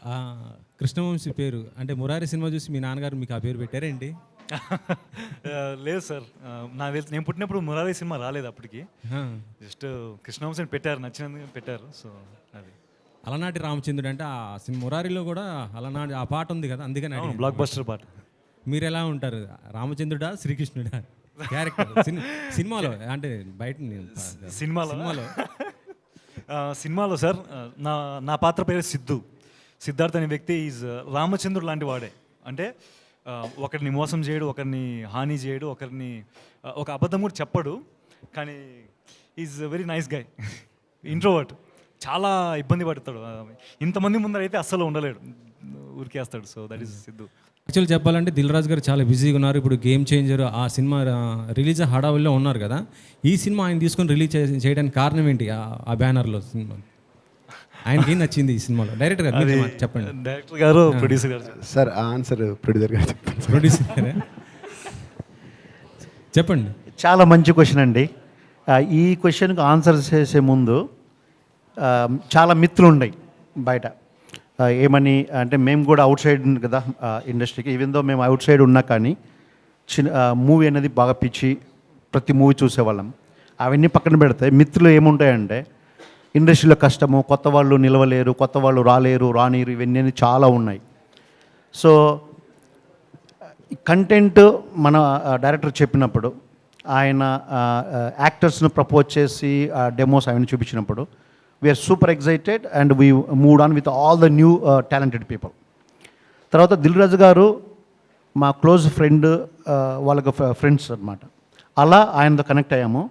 ఆ, కృష్ణవంశీ పేరు అంటే మురారి సినిమా చూసి మీ నాన్నగారు మీకు ఆ పేరు పెట్టారేంటి? లేదు సార్, నాకు తెలిసి నేను పుట్టినప్పుడు మురారి సినిమా రాలేదు అప్పటికి. ఆ, జస్ట్ కృష్ణవంశన్ పెట్టారు, నచ్చినందుకు పెట్టారు. సో అది అలనాటి రామచంద్రుడు అంటే ఆ సినిమా మురారిలో కూడా అలనాటి ఆ పాట ఉంది కదా, అందుకని అడిగాను. బ్లాక్ బస్టర్ పాట. మీరు ఎలా ఉంటారు, రామచంద్రుడా శ్రీకృష్ణుడా క్యారెక్టర్ సినిమాలో అంటే బయట సినిమాలో సినిమాలో సినిమాలో సార్ నా నా పాత్ర పేరు సిద్ధార్థ్ అనే వ్యక్తి ఈజ్ రామచంద్రుడు లాంటి వాడే. అంటే ఒకరిని మోసం చేయడు, ఒకరిని హాని చేయడు, ఒకరిని ఒక అబద్ధం కూడా చెప్పడు. కానీ is very nice guy, introvert. చాలా ఇబ్బంది పడతాడు, ఇంతమంది ముందర అయితే అస్సలు ఉండలేడు, ఊరికేస్తాడు. So that is Siddhu. Actual చెప్పాలంటే దిల్ రాజు గారు చాలా బిజీగా ఉన్నారు. ఇప్పుడు గేమ్ చేంజర్ ఆ సినిమా రిలీజ్ హడావుల్లో ఉన్నారు కదా, ఈ సినిమా ఆయన తీసుకొని రిలీజ్ చేయడానికి కారణం ఏంటి? ఆ బ్యానర్లో సినిమా ఆయనకి ఏం నచ్చింది ఈ సినిమాలో? డైరెక్టర్ గారు మీరు చెప్పండి. డైరెక్టర్ గారు, ప్రొడ్యూసర్ గారు. సార్ ఆన్సర్ ప్రొడ్యూసర్ గారు చెప్తారు. ప్రొడ్యూసర్ గారే చెప్పండి. చాలా మంచి క్వశ్చన్ అండి. ఈ క్వశ్చన్కి ఆన్సర్ చేసే ముందు చాలా మిత్రులు ఉన్నాయి బయట. ఏమని అంటే మేము కూడా అవుట్ సైడ్ కదా ఇండస్ట్రీకి, ఈవెన్ దో మేము అవుట్ సైడ్ ఉన్నా కానీ మూవీ అనేది బాగా పిచ్చి, ప్రతి మూవీ చూసేవాళ్ళం. అవన్నీ పక్కన పెడితే మిత్రులు ఏముంటాయంటే ఇండస్ట్రీలో కష్టము, కొత్త వాళ్ళు నిలవలేరు, కొత్త వాళ్ళు రానీరు, ఇవన్నీ చాలా ఉన్నాయి. సో కంటెంట్ మన డైరెక్టర్ చెప్పినప్పుడు, ఆయన యాక్టర్స్ను ప్రపోజ్ చేసి డెమోస్ అవన్నీ చూపించినప్పుడు we are super excited and we moved on with all the new talented people. తర్వాత దిల్ రాజు గారు మా క్లోజ్ ఫ్రెండ్, వాళ్ళకి ఫ్రెండ్స్ అనమాట. అలా ఆయనతో కనెక్ట్ అయ్యాము.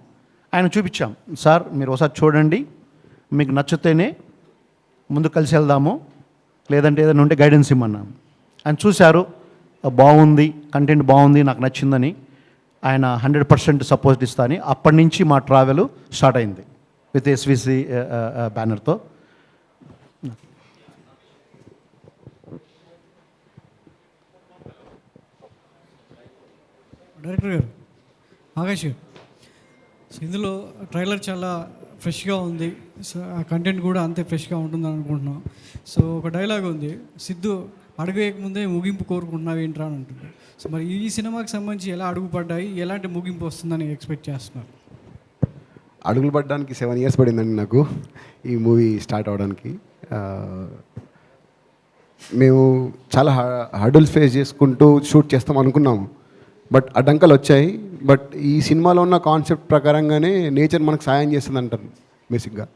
ఆయన చూపించాం, సార్ మీరు ఒకసారి చూడండి, మీకు నచ్చితేనే ముందు కలిసి వెళ్దాము, లేదంటే ఏదైనా ఉంటే గైడెన్స్ ఇమ్మన్నాము. ఆయన చూశారు, బాగుంది, కంటెంట్ బాగుంది, నాకు నచ్చిందని ఆయన 100% సపోర్ట్ ఇస్తా అని అప్పటి నుంచి మా ట్రావెల్ స్టార్ట్ అయింది విత్ ఎస్విసి బ్యానర్తో. డైరెక్టర్ గారు, ఆకాష్ గారు, సో ఇందులో ట్రైలర్ చాలా ఫ్రెష్గా ఉంది. సో ఆ కంటెంట్ కూడా అంతే ఫ్రెష్గా ఉంటుందని అనుకుంటున్నాం. సో ఒక డైలాగ్ ఉంది, సిద్ధు అడుగు వేయకముందే ముగింపు కోరుకుంటున్నావు ఏంట్రా అని ఉంటుంది. సో మరి ఈ సినిమాకి సంబంధించి ఎలా అడుగు పడ్డాయి, ఎలాంటి ముగింపు వస్తుందని ఎక్స్పెక్ట్ చేస్తున్నారు? అడుగులు పడడానికి 7 years పడిందండి నాకు ఈ మూవీ స్టార్ట్ అవడానికి. మేము చాలా హర్డల్స్ ఫేస్ చేసుకుంటూ షూట్ చేస్తాం అనుకున్నాము, బట్ అడ్డంకలు వచ్చాయి. బట్ ఈ సినిమాలో ఉన్న కాన్సెప్ట్ ప్రకారంగానే నేచర్ మనకు సాయం చేస్తుంది అంటారు బేసిక్గా.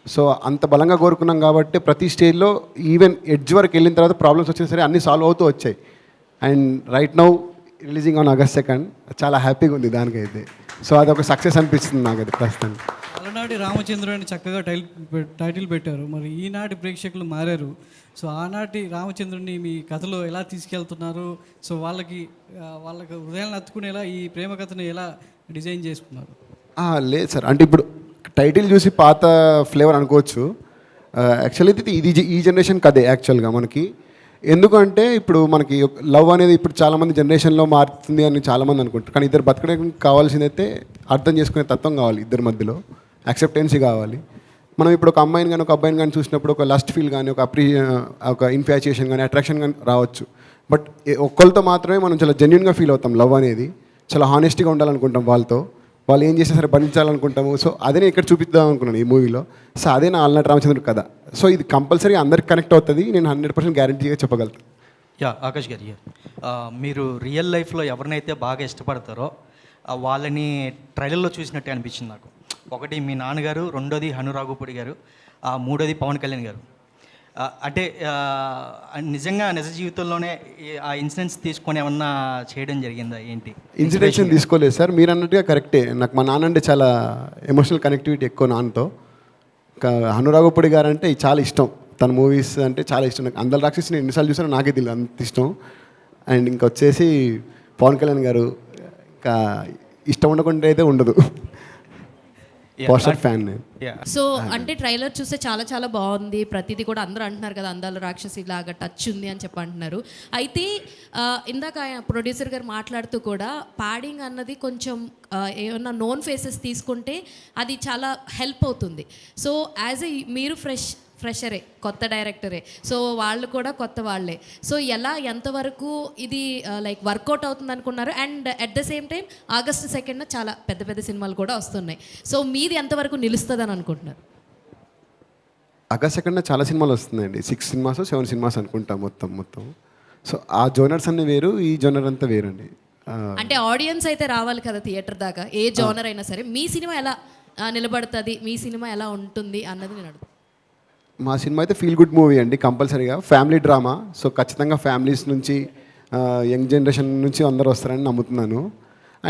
సో అంత బలంగా కోరుకున్నాం కాబట్టి ప్రతి స్టేజ్లో ఈవెన్ ఎడ్జ్ వరకు వెళ్ళిన తర్వాత ప్రాబ్లమ్స్ వచ్చినా సరే అన్నీ సాల్వ్ అవుతూ వచ్చాయి. And right now releasing on August 2nd, చాలా హ్యాపీగా ఉంది దానికైతే. సో అదొక సక్సెస్ అనిపిస్తుంది నాకు అది ప్రస్తుతానికి. అలనాటి రామచంద్రుడు అని చక్కగా టైటిల్ పెట్టారు, మరి ఈనాటి ప్రేక్షకులు మారారు. సో ఆనాటి రామచంద్రుడిని మీ కథలో ఎలా తీసుకెళ్తున్నారు? సో వాళ్ళకి హృదయాలను అత్తుకునేలా ఈ ప్రేమ కథను ఎలా డిజైన్ చేసుకున్నారు? లేదు సార్, అంటే ఇప్పుడు టైటిల్ చూసి పాత ఫ్లేవర్ అనుకోవచ్చు. యాక్చువల్లీ ఇది ఈ జనరేషన్ కదే యాక్చువల్గా మనకి. ఎందుకంటే ఇప్పుడు మనకి లవ్ అనేది ఇప్పుడు చాలామంది జనరేషన్లో మారుతుంది అని చాలామంది అనుకుంటారు. కానీ ఇద్దరు బతకడానికి కావాల్సిందైతే అర్థం చేసుకునే తత్వం కావాలి, ఇద్దరి మధ్యలో యాక్సెప్టెన్సీ కావాలి. మనం ఇప్పుడు ఒక అమ్మాయిని కానీ ఒక అబ్బాయిని కానీ చూసినప్పుడు ఒక లస్ట్ ఫీల్ కానీ ఒక ఇన్ఫాచ్యుయేషన్ కానీ అట్రాక్షన్ కానీ రావచ్చు. బట్ ఒక్కరితో మాత్రమే మనం చాలా జెన్యున్గా ఫీల్ అవుతాం. లవ్ అనేది చాలా హానెస్ట్గా ఉండాలనుకుంటాం, వాళ్ళు ఏం చేసినా సరే భరించాలనుకుంటాము. సో అదే నేను ఇక్కడ చూపిద్దాం అనుకున్నాను ఈ మూవీలో. సో అదే నా అలనాటి రామచంద్రుడు కథ. సో ఇది కంపల్సరీ అందరికి కనెక్ట్ అవుతుంది, నేను 100% గ్యారంటీగా చెప్పగలుగుతాను. ఆకాష్ గారు, మీరు రియల్ లైఫ్లో ఎవరినైతే బాగా ఇష్టపడతారో వాళ్ళని ట్రైలర్లో చూసినట్టే అనిపించింది నాకు. ఒకటి మీ నాన్నగారు, రెండోది హనురాఘుపూడి గారు, మూడోది పవన్ కళ్యాణ్ గారు. అంటే నిజంగా నిజ జీవితంలోనే ఆ ఇన్సిడెంట్స్ తీసుకొని ఏమన్నా చేయడం జరిగిందా ఏంటి? ఇన్సిడెంట్స్ తీసుకోలేదు సార్, మీరు అన్నట్టుగా కరెక్టే. నాకు మా నాన్న అంటే చాలా ఎమోషనల్ కనెక్టివిటీ ఎక్కువ నాన్నతో. హనురాఘుపూడి గారు అంటే చాలా ఇష్టం, తన మూవీస్ అంటే చాలా ఇష్టం నాకు. అందరి రాక్షసి నేను ఎన్నిసార్లు చూసానో నాకే తెలియదు, అంత ఇష్టం. అండ్ ఇంకా వచ్చేసి పవన్ కళ్యాణ్ గారు, ఇంకా ఇష్టం ఉండకుండా అయితే ఉండదు. ఫ్యాన్. సో అంటే ట్రైలర్ చూస్తే చాలా చాలా బాగుంది, ప్రతిదీ కూడా అందరూ అంటున్నారు కదా అందాల రాక్షసి లాగా టచ్ ఉంది అని చెప్పి అంటున్నారు. అయితే ఇందాక ప్రొడ్యూసర్ గారు మాట్లాడుతూ కూడా పాడింగ్ అన్నది కొంచెం ఏమన్నా నోన్ ఫేసెస్ తీసుకుంటే అది చాలా హెల్ప్ అవుతుంది. సో యాజ్ మీరు ఫ్రెషరే, కొత్త డైరెక్టరే. సో వాళ్ళు కూడా కొత్త వాళ్ళే. సో ఎలా ఎంతవరకు ఇది లైక్ వర్కౌట్ అవుతుంది అనుకున్నారు? And at the same time August 2nd చాలా పెద్ద పెద్ద సినిమాలు కూడా వస్తున్నాయి. సో మీది ఎంతవరకు నిలుస్తుంది అని అనుకుంటున్నారు? ఆగస్ట్ 2nd చాలా సినిమాలు వస్తున్నాయండి. 6 సినిమాస్ 7 సినిమాస్ అనుకుంటా మొత్తం. సో ఆ జోనర్స్ అన్ని వేరు, ఈ జోనర్ అంతా వేరండి. అంటే ఆడియన్స్ అయితే రావాలి కదా థియేటర్ దాకా, ఏ జోనర్ అయినా సరే. మీ సినిమా ఎలా నిలబడుతుంది, మీ సినిమా ఎలా ఉంటుంది అన్నది నేను అడుగుతాను. మా సినిమా అయితే ఫీల్ గుడ్ మూవీ అండి, కంపల్సరీగా ఫ్యామిలీ డ్రామా. సో ఖచ్చితంగా ఫ్యామిలీస్ నుంచి యంగ్ జనరేషన్ నుంచి అందరూ వస్తారని నమ్ముతున్నాను.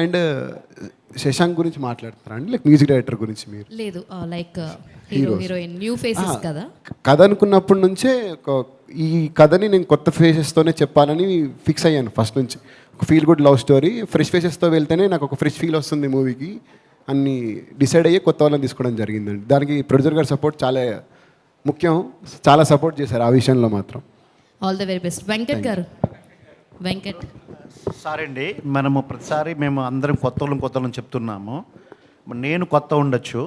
అండ్ శశాంక్ గురించి మాట్లాడతారా అండి, లైక్ మ్యూజిక్ డైరెక్టర్ గురించి? మీరు లేదు, like hero heroine new faces కదా. కథ అనుకున్నప్పటి నుంచే ఈ కథని నేను కొత్త ఫేసెస్తోనే చెప్పాలని ఫిక్స్ అయ్యాను ఫస్ట్ నుంచి. ఒక feel good love story, fresh ఫేసెస్తో వెళ్తేనే నాకు ఒక ఫ్రెష్ ఫీల్ వస్తుంది మూవీకి అన్ని డిసైడ్ అయ్యి కొత్త వాళ్ళని తీసుకోవడం జరిగిందండి. దానికి ప్రొడ్యూసర్ గారి సపోర్ట్ చాలా ముఖ్యం, చాలా సపోర్ట్ చేశారు ఆ విషయంలో మాత్రం. All the very best. Venkat గారు. వెంకట్ సారీ అండి, మనము ప్రతిసారి మేము అందరం కొత్త వాళ్ళని చెప్తున్నాము. నేను కొత్త ఉండొచ్చు,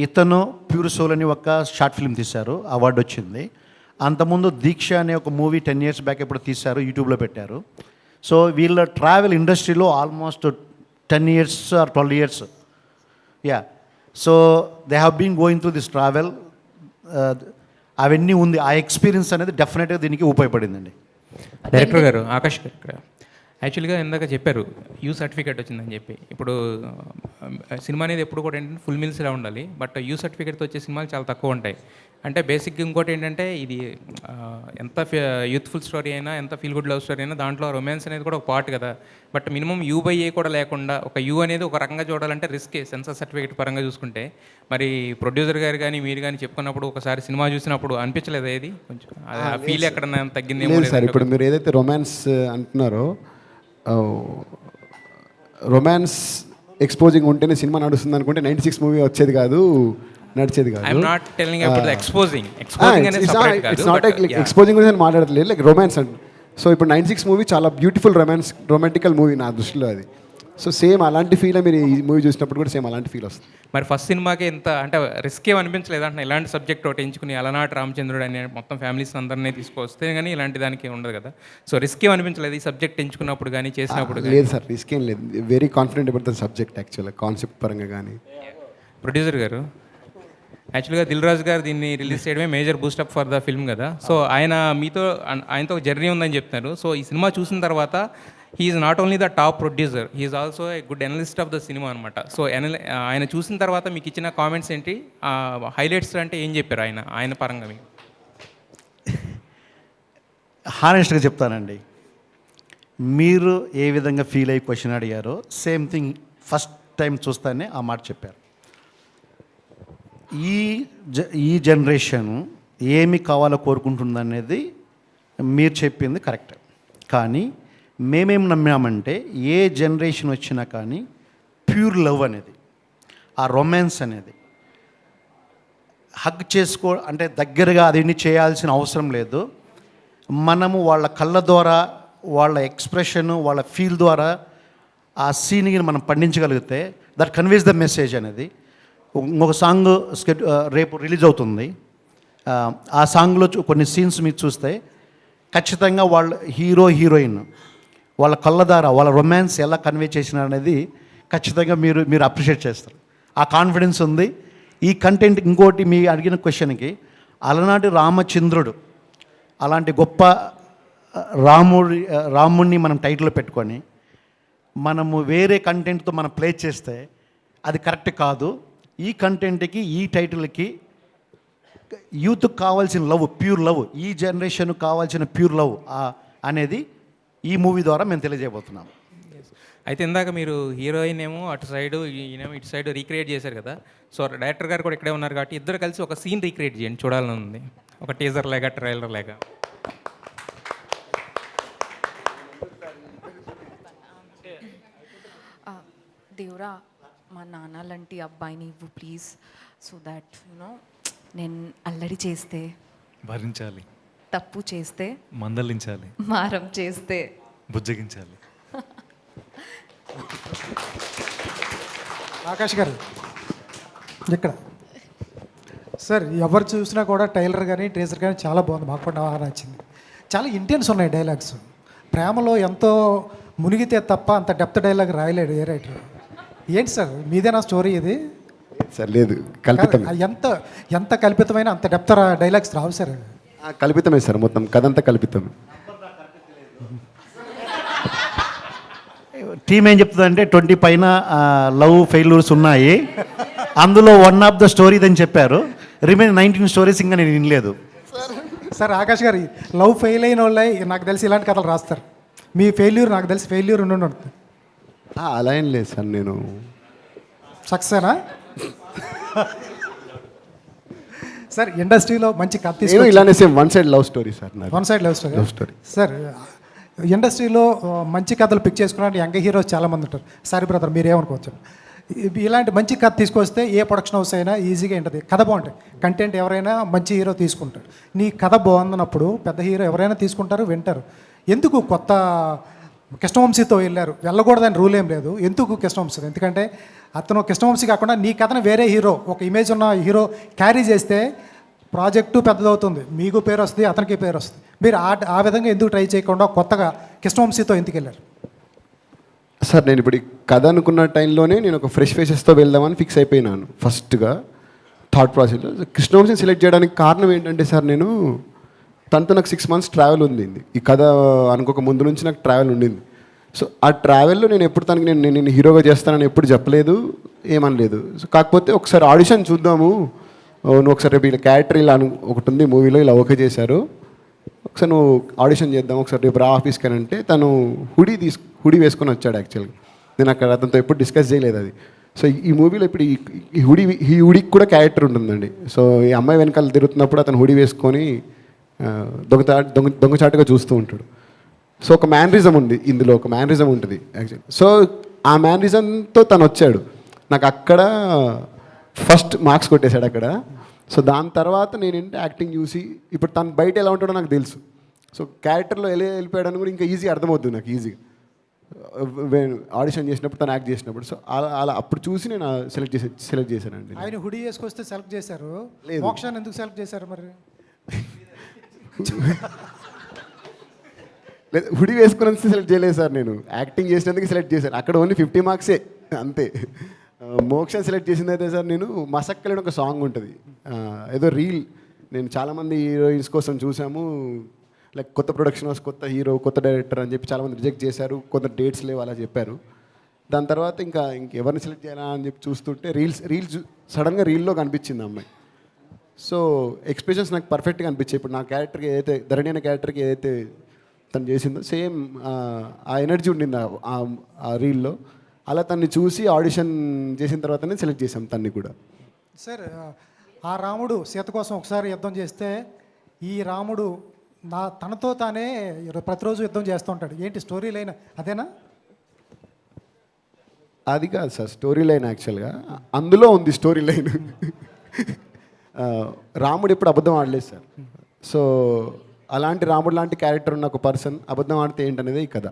ఇతను ప్యూర్ సోల్ అని ఒక షార్ట్ ఫిల్మ్ తీశారు, అవార్డు వచ్చింది. అంతకుముందు దీక్ష అనే ఒక మూవీ 10 years బ్యాక్ ఎప్పుడు తీశారు, యూట్యూబ్లో పెట్టారు. సో వీళ్ళ ట్రావెల్ ఇండస్ట్రీలో almost 10 years or 12 years. Yeah, so they have been going through this travel. అవన్నీ ఉంది, ఆ ఎక్స్పీరియన్స్ అనేది డెఫినెట్గా దీనికి ఉపయోగపడిందండి. డైరెక్టర్ గారు, ఆకాష్ గారు ఇక్కడ యాక్చువల్గా ఇందాక చెప్పారు యూ సర్టిఫికేట్ వచ్చిందని చెప్పి. ఇప్పుడు సినిమా అనేది ఎప్పుడు కూడా ఏంటంటే ఫుల్ మీల్స్ ఇలా ఉండాలి, బట్ యూ సర్టిఫికేట్తో వచ్చే సినిమాలు చాలా తక్కువ ఉంటాయి. అంటే బేసిక్గా ఇంకోటి ఏంటంటే ఇది ఎంత యూత్ఫుల్ స్టోరీ అయినా, ఎంత ఫీల్ గుడ్ లవ్ స్టోరీ అయినా దాంట్లో రొమాన్స్ అనేది కూడా ఒక పార్ట్ కదా. బట్ మినిమం U/A కూడా లేకుండా ఒక యూ అనేది ఒక రకంగా చూడాలంటే రిస్కే సెన్సార్ సర్టిఫికేట్ పరంగా చూసుకుంటే. మరి ప్రొడ్యూసర్ గారు కానీ మీరు కానీ చెప్పుకున్నప్పుడు ఒకసారి సినిమా చూసినప్పుడు అనిపించలేదు ఏది కొంచెం ఆ ఫీల్ ఎక్కడన్నా తగ్గిందేమో? లేదు సార్, ఇప్పుడు మీరు ఏదైతే రొమాన్స్ అంటున్నారో, రొమాన్స్ ఎక్స్పోజింగ్ ఉంటేనే సినిమా నడుస్తుంది అనుకుంటే 96 మూవీ వచ్చేది కాదు, నడిచేది కాదు. I'm not telling about the exposing. Exposing అనేది సెపరేట్ కాదు. ఇట్స్ నాట్ లైక్ ఎక్స్పోజింగ్ గురించి నేను మాట్లాడట్లేదు, లైక్ రొమాన్స్ అంటే. సో ఇప్పుడు 96 మూవీ చాలా బ్యూటిఫుల్ రొమాంటికల్ మూవీ నా దృష్టిలో అది. సో సేమ్ అలాంటి ఫీల్ మీరు ఈ మూవీ చూసినప్పుడు కూడా సేమ్ అలాంటి ఫీల్ వస్తుంది. మరి ఫస్ట్ సినిమాకి ఎంత అంటే రిస్క్ ఏమి అనిపించలేదు అంటే ఇలాంటి సబ్జెక్ట్ ఒకటి ఎంచుకుని అలనాటి రామచంద్రుడు అనే మొత్తం ఫ్యామిలీస్ అందరినీ తీసుకొస్తే కానీ ఇలాంటి దానికి ఉండదు కదా. సో రిస్క్ ఏమి అనిపించలేదు ఈ సబ్జెక్ట్ ఎంచుకున్నప్పుడు కానీ చేసినప్పుడు? లేదు సార్, రిస్క్ ఏం లేదు, very confident about the subject యాక్చువల్గా, కాన్సెప్ట్ పరంగా కానీ. ప్రొడ్యూసర్ గారు, యాక్చువల్గా దిల్ రాజు గారు దీన్ని రిలీజ్ చేయడమే major boost up for the film కదా. సో ఆయనతో ఒక జర్నీ ఉందని చెప్తున్నారు. సో ఈ సినిమా చూసిన తర్వాత he is not only the top producer, he is also a good analyst of the cinema అనమాట. సో ఆయన చూసిన తర్వాత మీకు ఇచ్చిన కామెంట్స్ ఏంటి, హైలైట్స్ అంటే ఏం చెప్పారు ఆయన పరంగా మీకు? హానెస్ట్గా చెప్తానండి, మీరు ఏ విధంగా ఫీల్ అయ్యి క్వశ్చన్ అడిగారో సేమ్ థింగ్ ఫస్ట్ టైం చూస్తానే ఆ మాట చెప్పారు. ఈ జనరేషన్ ఏమి కావాలో కోరుకుంటుందనేది మీరు చెప్పింది కరెక్ట్. కానీ మేమేం నమ్మామంటే ఏ జనరేషన్ వచ్చినా కానీ ప్యూర్ లవ్ అనేది, ఆ రొమాన్స్ అనేది హగ్ అంటే దగ్గరగా అది చేయాల్సిన అవసరం లేదు. మనము వాళ్ళ కళ్ళ ద్వారా, వాళ్ళ ఎక్స్ప్రెషన్, వాళ్ళ ఫీల్ ద్వారా ఆ సీన్ని మనం పండించగలిగితే దట్ కన్వేస్ ద మెసేజ్ అనేది. ఇంకొక సాంగ్ రేపు రిలీజ్ అవుతుంది, ఆ సాంగ్లో కొన్ని సీన్స్ మీరు చూస్తే ఖచ్చితంగా వాళ్ళ హీరోయిన్ వాళ్ళ కళ్ళ ద్వారా వాళ్ళ రొమాన్స్ ఎలా కన్వే చేసినారు అనేది ఖచ్చితంగా మీరు అప్రిషియేట్ చేస్తారు. ఆ కాన్ఫిడెన్స్ ఉంది. ఈ కంటెంట్ ఇంకోటి మీ అడిగిన క్వశ్చన్కి, అలనాటి రామచంద్రుడు అలాంటి గొప్ప రాముడిని మనం టైటిల్లో పెట్టుకొని మనము వేరే కంటెంట్తో మనం ప్లే చేస్తే అది కరెక్ట్ కాదు. ఈ కంటెంట్కి, ఈ టైటిల్కి యూత్కి కావాల్సిన లవ్, ప్యూర్ లవ్, ఈ జనరేషన్ కావాల్సిన ప్యూర్ లవ్ అనేది ఈ మూవీ ద్వారా మేము తెలియజేయబోతున్నాము. అయితే ఇందాక మీరు హీరోయిన్ ఏమో అటు సైడు, ఈయనేమో ఇటు సైడ్ రీక్రియేట్ చేశారు కదా. సో డైరెక్టర్ గారు కూడా ఇక్కడే ఉన్నారు కాబట్టి ఇద్దరు కలిసి ఒక సీన్ రీక్రియేట్ చేయండి, చూడాలని ఉంది. ఒక టీజర్ లేక ట్రైలర్ లేక. దేవురా, మా నాన్న లాంటి అబ్బాయిని ఇవ్వు ప్లీజ్, సో దాట్ నేను అల్లరి చేస్తే భరించాలి, తప్పు చేస్తే మందలించాలి, మారం చేస్తే బుజ్జగించాలి. ఆకాష్ గారు ఇక్కడ సార్ ఎవరు చూసినా కూడా టైలర్ కానీ ట్రేజర్ కానీ చాలా బాగుంది, మాకు కూడా బాగా నచ్చింది. చాలా ఇంటెన్స్ ఉన్నాయి డైలాగ్స్. ప్రేమలో ఎంతో మునిగితే తప్ప అంత డెప్త్ డైలాగ్ రాయలేడు ఏ రైటర్. ఏంటి సార్ మీదేనా స్టోరీ ఇది? సార్ లేదు, కల్పితం. ఎంత ఎంత కల్పితమైన అంత డెప్త్ డైలాగ్స్ రావు సార్. కల్పితమే సార్, మొత్తం కథ అంతా కల్పితమే. టీమ్ ఏం చెప్తుందంటే 20 పైన లవ్ ఫెయిల్యూర్స్ ఉన్నాయి, అందులో వన్ ఆఫ్ ద స్టోరీ అని చెప్పారు. రిమైన్ 19 స్టోరీస్ ఇంకా నేను వినలేదు. సార్ ఆకాష్ గారు లవ్ ఫెయిల్ అయిన వాళ్ళే నాకు తెలిసి ఇలాంటి కథలు రాస్తారు. మీ ఫెయిల్యూర్ నాకు తెలిసి ఫెయిల్యూర్ ఉండి ఉంటుంది. అలా ఏం లేదు సార్, నేను సక్సెనా? సార్ ఇండస్ట్రీలో మంచి కథ నేను తీసుకొని ఇలానే same one side love story sir. One side love story. Sir ఇండస్ట్రీలో మంచి కథలు పిక్ చేసుకున్న యంగ్ హీరోస్ చాలామంది ఉంటారు. సారీ బ్రదర్ మీరేమనుకోవచ్చు, ఇలాంటి మంచి కథ తీసుకొస్తే ఏ ప్రొడక్షన్ హౌస్ అయినా ఈజీగా ఉంటుంది. కథ బాగుంటుంది, కంటెంట్ ఎవరైనా మంచి హీరో తీసుకుంటారు. నీ కథ బాగుందన్నప్పుడు పెద్ద హీరో ఎవరైనా తీసుకుంటారు, వింటారు. ఎందుకు కొత్త కృష్ణవంశీతో వెళ్ళారు? వెళ్ళకూడదని రూల్ ఏం లేదు. ఎందుకు కృష్ణవంశీ? ఎందుకంటే అతను కృష్ణవంశీ కాకుండా నీ కథను వేరే హీరో, ఒక ఇమేజ్ ఉన్న హీరో క్యారీ చేస్తే ప్రాజెక్టు పెద్దదవుతుంది, మీకు పేరు వస్తుంది, అతనికి పేరు వస్తుంది. మీరు ఆ విధంగా ఎందుకు ట్రై చేయకుండా కొత్తగా కృష్ణవంశీతో ఎందుకు వెళ్ళారు? సార్ నేను ఇప్పుడు ఈ కథ అనుకున్న టైంలోనే నేను ఒక ఫ్రెష్ ఫేసెస్తో వెళ్దామని ఫిక్స్ అయిపోయినాను. ఫస్ట్గా థాట్ ప్రాసెస్లో కృష్ణవంశీని సెలెక్ట్ చేయడానికి కారణం ఏంటంటే సార్, నేను తనతో నాకు 6 months ట్రావెల్ ఉంది. ఈ కథ అనుకోక ముందు నుంచి నాకు ట్రావెల్ ఉండింది. సో ఆ ట్రావెల్లో నేను ఎప్పుడు తనకి నేను హీరోగా చేస్తానని ఎప్పుడు చెప్పలేదు, ఏమనలేదు. సో కాకపోతే ఒకసారి ఆడిషన్ చూద్దాము, నువ్వు ఒకసారి రేపు ఇలా క్యారెక్టర్ ఇలా ఒకటి ఉంది మూవీలో, ఇలా ఓకే చేశారు, ఒకసారి నువ్వు ఆడిషన్ చేద్దాం, ఒకసారి రేపు రా ఆఫీస్కి అని అంటే తను హుడీ వేసుకొని వచ్చాడు. యాక్చువల్గా నేను అక్కడ అతనితో ఎప్పుడు డిస్కస్ చేయలేదు అది. సో ఈ మూవీలో ఇప్పుడు ఈ హుడీకి కూడా క్యారెక్టర్ ఉంటుందండి. సో ఈ అమ్మాయి వెనకాల తిరుగుతున్నప్పుడు అతను హుడీ వేసుకొని దొంగచాటుగా చూస్తూ ఉంటాడు. సో ఒక మ్యానరిజం ఉంది ఇందులో, ఒక మ్యానరిజం ఉంటుంది యాక్చువల్లీ. సో ఆ మ్యానరిజంతో తను వచ్చాడు, నాకు అక్కడ ఫస్ట్ మార్క్స్ కొట్టేశాడు అక్కడ. సో దాని తర్వాత నేనంటే యాక్టింగ్ చూసి ఇప్పుడు తను బయట ఎలా ఉంటాడో నాకు తెలుసు. సో క్యారెక్టర్లో వెళ్ళిపోయాడని కూడా ఇంకా ఈజీగా అర్థమవుతుంది నాకు, ఈజీగా ఆడిషన్ చేసినప్పుడు తను యాక్ట్ చేసినప్పుడు. సో అలా అప్పుడు చూసి నేను సెలెక్ట్ చేశానండి. ఆయన హుడీ వేసుకొస్తే సెలెక్ట్ చేశారు, మోక్షాన్ని ఎందుకు సెలెక్ట్ చేశారు మరి? లేదు, హుడీ వేసుకుని సెలెక్ట్ చేయలేదు సార్, నేను యాక్టింగ్ చేసినందుకు సెలెక్ట్ చేశాను. అక్కడ ఓన్లీ 50 marks అంతే. మోక్షాన్ని సెలెక్ట్ చేసింది అయితే సార్, నేను మసక్కలేని ఒక సాంగ్ ఉంటుంది, ఏదో రీల్ నేను చాలామంది హీరోయిన్స్ కోసం చూసాము, లైక్ కొత్త ప్రొడక్షన్ హౌస్, కొత్త హీరో, కొత్త డైరెక్టర్ అని చెప్పి చాలామంది రిజెక్ట్ చేశారు, కొంత డేట్స్ లేవు అలా చెప్పారు. దాని తర్వాత ఇంకెవరిని సెలెక్ట్ చేయాలా అని చెప్పి చూస్తుంటే రీల్స్ సడన్గా రీల్లో కనిపించింది అమ్మాయి. సో ఎక్స్ప్రెషన్స్ నాకు పర్ఫెక్ట్గా అనిపించాయి. ఇప్పుడు నా క్యారెక్టర్కి ఏదైతే ధరణి అనే క్యారెక్టర్కి ఏదైతే తను చేసిందో సేమ్ ఆ ఎనర్జీ ఉండింది ఆ రీల్లో. అలా తన్ని చూసి ఆడిషన్ చేసిన తర్వాతనే సెలెక్ట్ చేసాం తన్ని కూడా. సార్ ఆ రాముడు సీత కోసం ఒకసారి యుద్ధం చేస్తే, ఈ రాముడు తనతో తానే ప్రతిరోజు యుద్ధం చేస్తూ ఉంటాడు. ఏంటి స్టోరీ లైన్ అదేనా? అది కాదు సార్ స్టోరీ లైన్, యాక్చువల్గా అందులో ఉంది స్టోరీ లైన్. రాముడు ఎప్పుడు అబద్ధం ఆడలేదు సార్. సో అలాంటి రాముడు లాంటి క్యారెక్టర్ ఉన్న ఒక పర్సన్ అబద్ధం ఆడితే ఏంటనేది ఈ కథ.